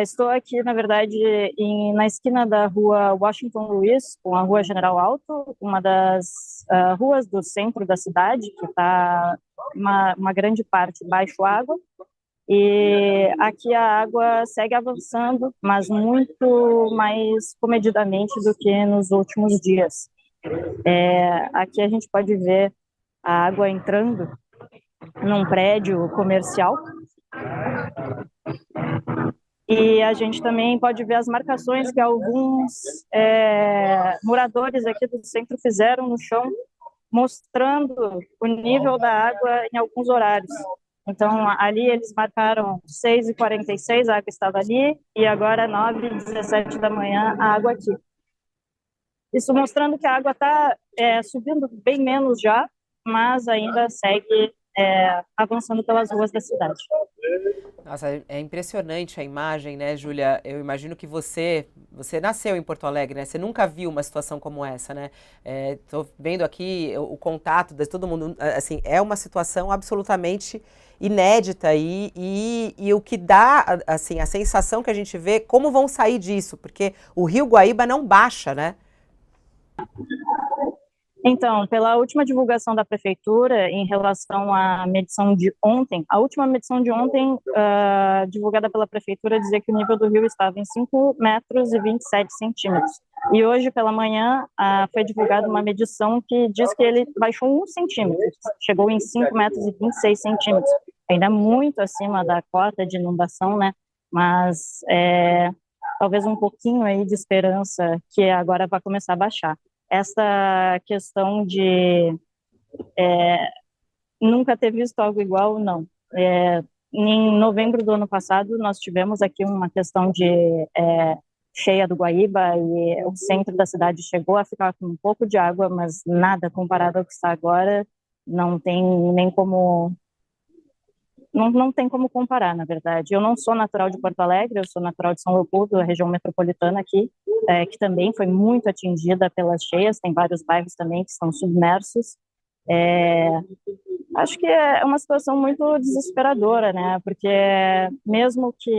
Estou aqui, na verdade, na esquina da rua Washington Luiz, com a rua General Alto, uma das ruas do centro da cidade, que está uma grande parte baixo água. E aqui a água segue avançando, mas muito mais comedidamente do que nos últimos dias. Aqui a gente pode ver a água entrando num prédio comercial. E a gente também pode ver as marcações que alguns moradores aqui do centro fizeram no chão, mostrando o nível da água em alguns horários. Então, ali eles marcaram 6h46, a água estava ali, e agora 9h17 da manhã, a água aqui. Isso mostrando que a água está subindo bem menos já, mas ainda segue avançando pelas ruas da cidade. Nossa, é impressionante a imagem, né, Júlia? Eu imagino que você nasceu em Porto Alegre, né? Você nunca viu uma situação como essa, né? Tô vendo aqui o contato de todo mundo, assim, é uma situação absolutamente inédita e o que dá, assim, a sensação que a gente vê, como vão sair disso, porque o Rio Guaíba não baixa, né? Então, pela última divulgação da prefeitura em relação à medição de ontem, a última medição de ontem, divulgada pela prefeitura, dizia que o nível do rio estava em 5 metros e 27 centímetros. E hoje, pela manhã, foi divulgada uma medição que diz que ele baixou 1 centímetro, chegou em 5 metros e 26 centímetros. Ainda muito acima da cota de inundação, né? Mas talvez um pouquinho aí de esperança que agora vai começar a baixar. Essa questão de nunca ter visto algo igual, não. Em novembro do ano passado, nós tivemos aqui uma questão de cheia do Guaíba e o centro da cidade chegou a ficar com um pouco de água, mas nada comparado ao que está agora, não tem nem como não tem como comparar, na verdade. Eu não sou natural de Porto Alegre, eu sou natural de São Leopoldo, a região metropolitana aqui, que também foi muito atingida pelas cheias, tem vários bairros também que estão submersos. É, Acho que é uma situação muito desesperadora, né? Porque mesmo que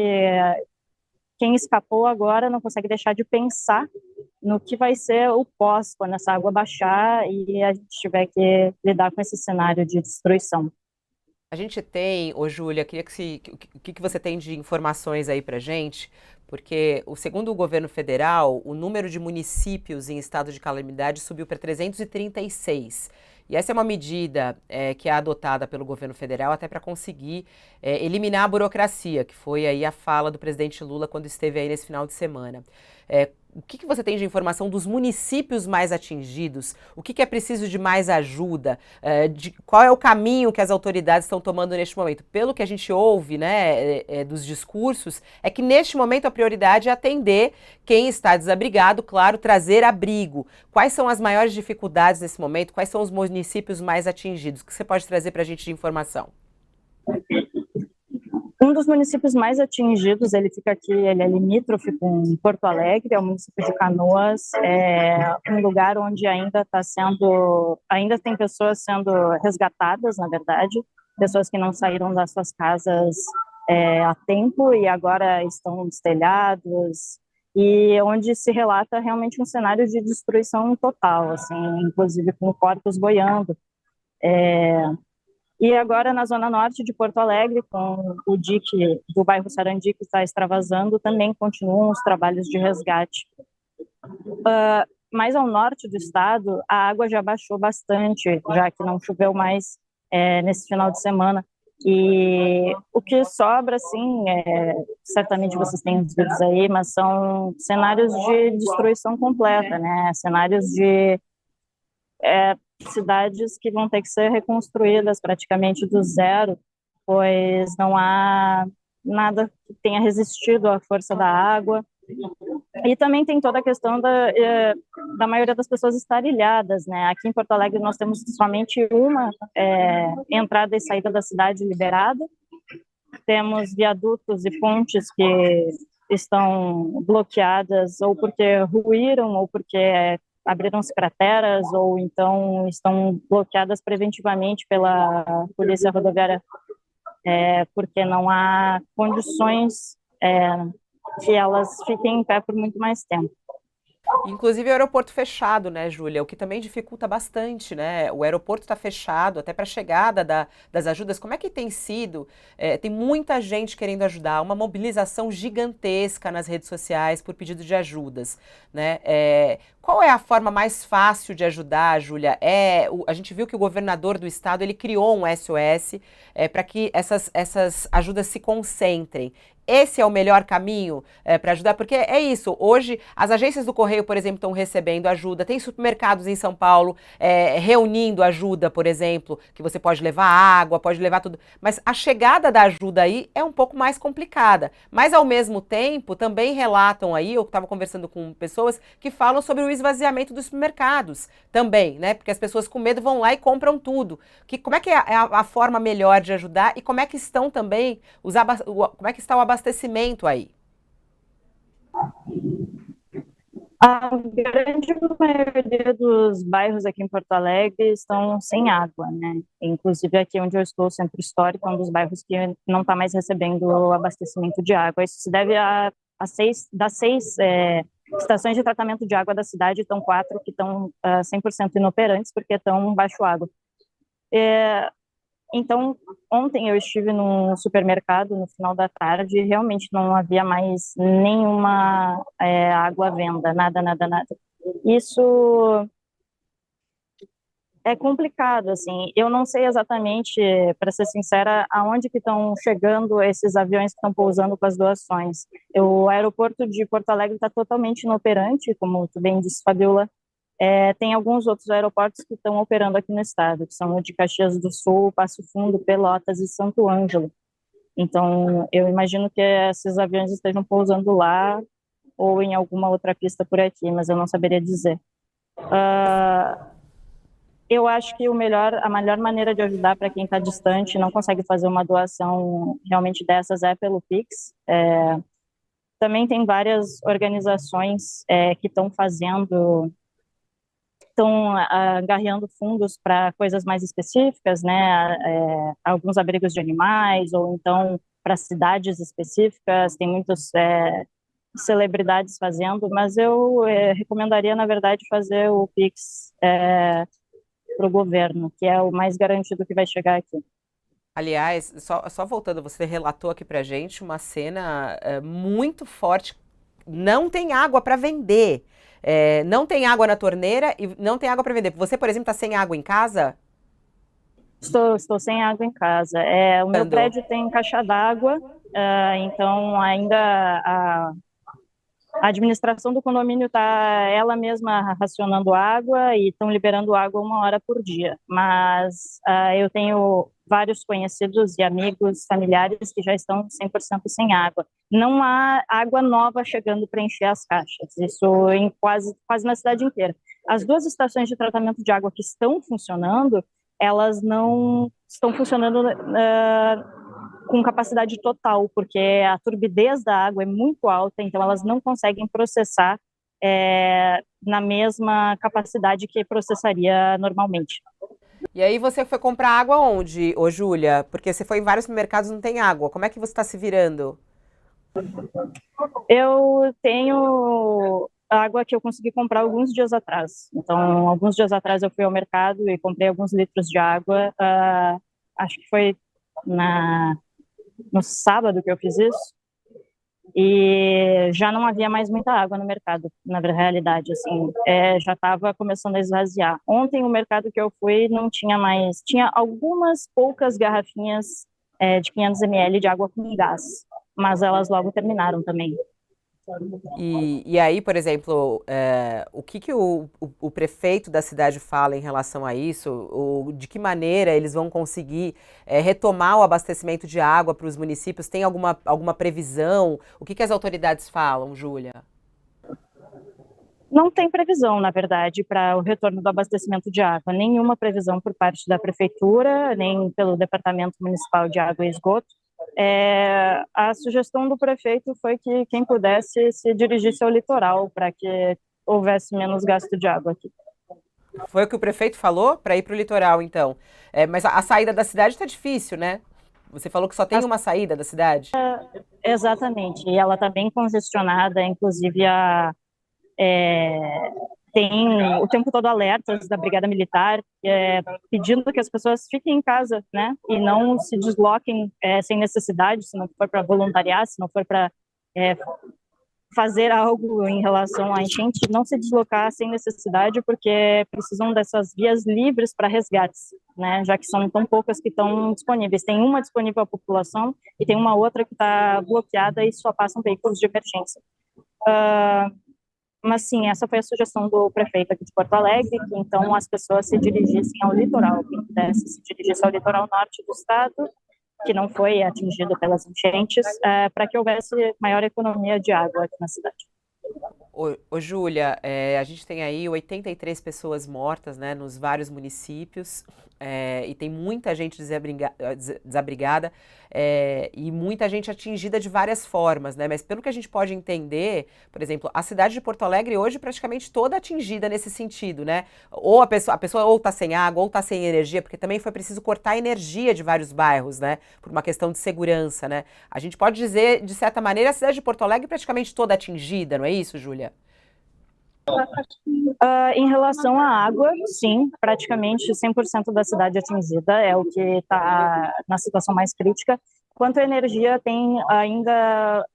quem escapou agora não consegue deixar de pensar no que vai ser o pós, quando essa água baixar e a gente tiver que lidar com esse cenário de destruição. A gente tem, ô Júlia, queria que você tem de informações aí pra gente, porque segundo o governo federal, o número de municípios em estado de calamidade subiu para 336. E essa é uma medida que é adotada pelo governo federal até para conseguir eliminar a burocracia, que foi aí a fala do presidente Lula quando esteve aí nesse final de semana. O que você tem de informação dos municípios mais atingidos? O que é preciso de mais ajuda? Qual é o caminho que as autoridades estão tomando neste momento? Pelo que a gente ouve, né, dos discursos, é que neste momento a prioridade é atender quem está desabrigado, claro, trazer abrigo. Quais são as maiores dificuldades nesse momento? Quais são os municípios mais atingidos? O que você pode trazer para a gente de informação? Um dos municípios mais atingidos, ele fica aqui, ele é limítrofe com Porto Alegre, é o município de Canoas, é um lugar onde ainda tem pessoas sendo resgatadas, na verdade, pessoas que não saíram das suas casas a tempo e agora estão nos telhados, e onde se relata realmente um cenário de destruição total, assim, inclusive com corpos boiando. E agora, na zona norte de Porto Alegre, com o dique do bairro Sarandi que está extravasando, também continuam os trabalhos de resgate. Mais ao norte do estado, a água já baixou bastante, já que não choveu mais nesse final de semana. E o que sobra, assim, certamente vocês têm os vídeos aí, mas são cenários de destruição completa, né? Cenários de cidades que vão ter que ser reconstruídas praticamente do zero, pois não há nada que tenha resistido à força da água. E também tem toda a questão da maioria das pessoas estar ilhadas, né? Aqui em Porto Alegre nós temos somente uma entrada e saída da cidade liberada, temos viadutos e pontes que estão bloqueadas ou porque ruíram ou porque abriram-se crateras ou então estão bloqueadas preventivamente pela Polícia Rodoviária porque não há condições que elas fiquem em pé por muito mais tempo. Inclusive o aeroporto fechado, né, Júlia? O que também dificulta bastante, né? O aeroporto está fechado até para a chegada das ajudas. Como é que tem sido? Tem muita gente querendo ajudar, uma mobilização gigantesca nas redes sociais por pedido de ajudas, né? Qual é a forma mais fácil de ajudar, Júlia? A gente viu que o governador do estado ele criou um SOS para que essas ajudas se concentrem. Esse é o melhor caminho para ajudar? Porque é isso, hoje as agências do Correio, por exemplo, estão recebendo ajuda, tem supermercados em São Paulo reunindo ajuda, por exemplo, que você pode levar água, pode levar tudo, mas a chegada da ajuda aí é um pouco mais complicada. Mas ao mesmo tempo, também relatam aí, eu estava conversando com pessoas que falam sobre o esvaziamento dos supermercados também, né? Porque as pessoas com medo vão lá e compram tudo. Como é que é a forma melhor de ajudar e como é que estão também como é que está o abastecimento aí? A grande maioria dos bairros aqui em Porto Alegre estão sem água, né? Inclusive aqui onde eu estou, o Centro Histórico, é um dos bairros que não está mais recebendo abastecimento de água. Isso se deve das seis estações de tratamento de água da cidade, estão 4 que estão 100% inoperantes porque estão baixo água. Então, ontem eu estive num supermercado no final da tarde e realmente não havia mais nenhuma água à venda, nada, nada, nada. Isso é complicado, assim. Eu não sei exatamente, para ser sincera, aonde que estão chegando esses aviões que estão pousando com as doações. O aeroporto de Porto Alegre está totalmente inoperante, como tu bem disse, Fabiola. Tem alguns outros aeroportos que estão operando aqui no estado, que são o de Caxias do Sul, Passo Fundo, Pelotas e Santo Ângelo. Então, eu imagino que esses aviões estejam pousando lá ou em alguma outra pista por aqui, mas eu não saberia dizer. Eu acho que a melhor maneira de ajudar para quem está distante e não consegue fazer uma doação realmente dessas é pelo Pix. Também tem várias organizações que estão agarreando fundos para coisas mais específicas, né? Alguns abrigos de animais, ou então para cidades específicas, tem muitas celebridades fazendo, mas eu recomendaria, na verdade, fazer o Pix para o governo, que é o mais garantido que vai chegar aqui. Aliás, só voltando, você relatou aqui pra gente uma cena muito forte. Não tem água para vender. Não tem água na torneira e não tem água para vender. Você, por exemplo, está sem água em casa? Estou sem água em casa. O meu prédio tem caixa d'água, então ainda a administração do condomínio está ela mesma racionando água e estão liberando água 1 hora por dia. Mas eu tenho vários conhecidos e amigos, familiares que já estão 100% sem água. Não há água nova chegando para encher as caixas, isso em quase na cidade inteira. As 2 estações de tratamento de água que estão funcionando, elas não estão funcionando com capacidade total, porque a turbidez da água é muito alta, então elas não conseguem processar na mesma capacidade que processaria normalmente. E aí você foi comprar água onde, ô Júlia? Porque você foi em vários mercados e não tem água. Como é que você está se virando? Eu tenho água que eu consegui comprar alguns dias atrás. Então, alguns dias atrás eu fui ao mercado e comprei alguns litros de água. Acho que foi no sábado que eu fiz isso. E já não havia mais muita água no mercado, na realidade, assim, já estava começando a esvaziar. Ontem o mercado que eu fui não tinha mais, tinha algumas poucas garrafinhas de 500 ml de água com gás, mas elas logo terminaram também. E aí, por exemplo, o que o prefeito da cidade fala em relação a isso? De que maneira eles vão conseguir retomar o abastecimento de água para os municípios? Tem alguma previsão? O que as autoridades falam, Júlia? Não tem previsão, na verdade, para o retorno do abastecimento de água. Nenhuma previsão por parte da prefeitura, nem pelo Departamento Municipal de Água e Esgoto. A sugestão do prefeito foi que quem pudesse se dirigisse ao litoral para que houvesse menos gasto de água aqui. Foi o que o prefeito falou para ir para o litoral, então. Mas a saída da cidade está difícil, né? Você falou que só tem uma saída da cidade? Exatamente, e ela está bem congestionada, inclusive é, tem o tempo todo alertas da Brigada Militar pedindo que as pessoas fiquem em casa, né, e não se desloquem sem necessidade, se não for para voluntariar, se não for para fazer algo em relação à enchente, não se deslocar sem necessidade, porque precisam dessas vias livres para resgates, né, já que são tão poucas que estão disponíveis. Tem uma disponível à população e tem uma outra que está bloqueada e só passam veículos de emergência. Mas sim, essa foi a sugestão do prefeito aqui de Porto Alegre, que então as pessoas se dirigissem ao litoral, quem pudesse se dirigisse ao litoral norte do estado, que não foi atingido pelas enchentes, para que houvesse maior economia de água aqui na cidade. Ô, Júlia, a gente tem aí 83 pessoas mortas, né, nos vários municípios, e tem muita gente desabrigada, e muita gente atingida de várias formas, né? Mas pelo que a gente pode entender, por exemplo, a cidade de Porto Alegre hoje praticamente toda atingida nesse sentido, né? Ou a pessoa ou está sem água ou está sem energia, porque também foi preciso cortar a energia de vários bairros, né? Por uma questão de segurança, né? A gente pode dizer, de certa maneira, a cidade de Porto Alegre praticamente toda atingida, não é isso, Júlia? Em relação à água, sim, praticamente 100% da cidade atingida, é o que está na situação mais crítica. Quanto à energia, tem ainda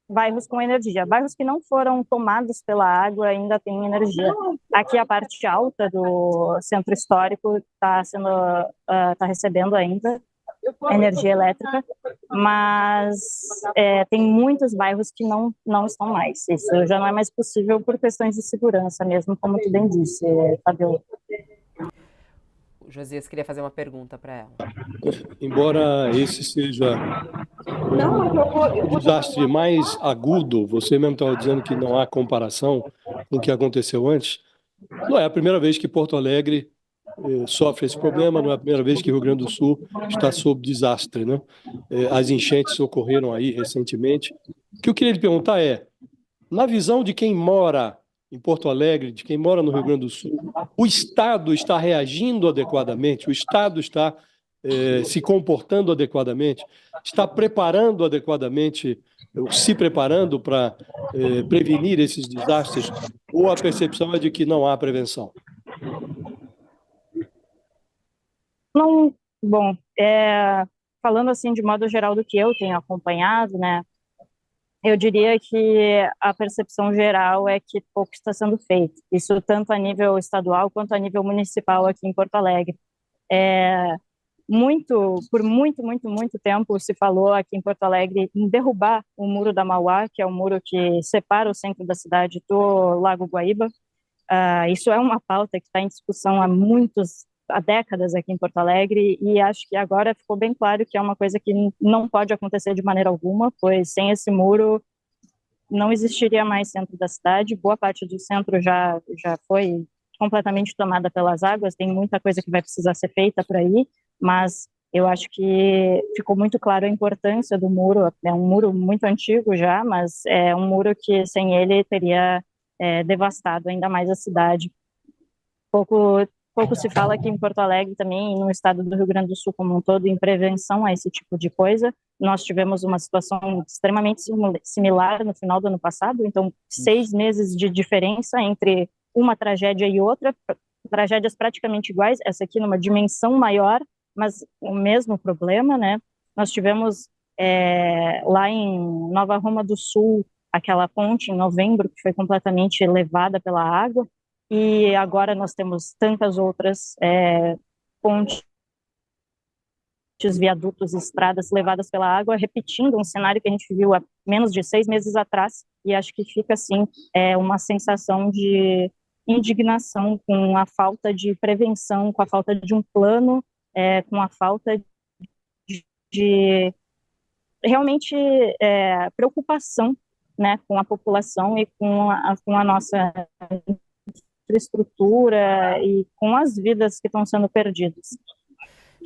bairros com energia. Bairros que não foram tomados pela água ainda têm energia. Aqui a parte alta do centro histórico está recebendo ainda energia elétrica, mas tem muitos bairros que não estão mais. Isso já não é mais possível por questões de segurança mesmo, como tu bem disse, Fabiola. O Josias queria fazer uma pergunta para ela. Embora esse seja o desastre mais agudo, você mesmo estava dizendo que não há comparação com o que aconteceu antes, não é a primeira vez que Porto Alegre sofre esse problema, não é a primeira vez que o Rio Grande do Sul está sob desastre, né? As enchentes ocorreram aí recentemente. O que eu queria lhe perguntar é, na visão de quem mora em Porto Alegre, de quem mora no Rio Grande do Sul, o Estado está reagindo adequadamente? O Estado está se comportando adequadamente? Está preparando adequadamente, se preparando para prevenir esses desastres? Ou a percepção é de que não há prevenção? Não, bom, falando assim de modo geral do que eu tenho acompanhado, né, eu diria que a percepção geral é que pouco está sendo feito. Isso tanto a nível estadual quanto a nível municipal aqui em Porto Alegre. Por muito tempo se falou aqui em Porto Alegre em derrubar o Muro da Mauá, que é o muro que separa o centro da cidade do Lago Guaíba. Isso é uma pauta que está em discussão há décadas aqui em Porto Alegre, e acho que agora ficou bem claro que é uma coisa que não pode acontecer de maneira alguma, pois sem esse muro não existiria mais centro da cidade. Boa parte do centro já foi completamente tomada pelas águas, tem muita coisa que vai precisar ser feita por aí, mas eu acho que ficou muito claro a importância do muro. É um muro muito antigo já, mas é um muro que sem ele teria devastado ainda mais a cidade. Pouco se fala aqui em Porto Alegre também, no estado do Rio Grande do Sul como um todo, em prevenção a esse tipo de coisa. Nós tivemos uma situação extremamente similar no final do ano passado, então 6 meses de diferença entre uma tragédia e outra, tragédias praticamente iguais, essa aqui numa dimensão maior, mas o mesmo problema, né? Nós tivemos lá em Nova Roma do Sul, aquela ponte em novembro que foi completamente levada pela água, e agora nós temos tantas outras pontes, viadutos, estradas levadas pela água, repetindo um cenário que a gente viu há menos de 6 meses atrás, e acho que fica, assim, uma sensação de indignação com a falta de prevenção, com a falta de um plano, com a falta de realmente preocupação, né, com a população e com a nossa infraestrutura e com as vidas que estão sendo perdidas.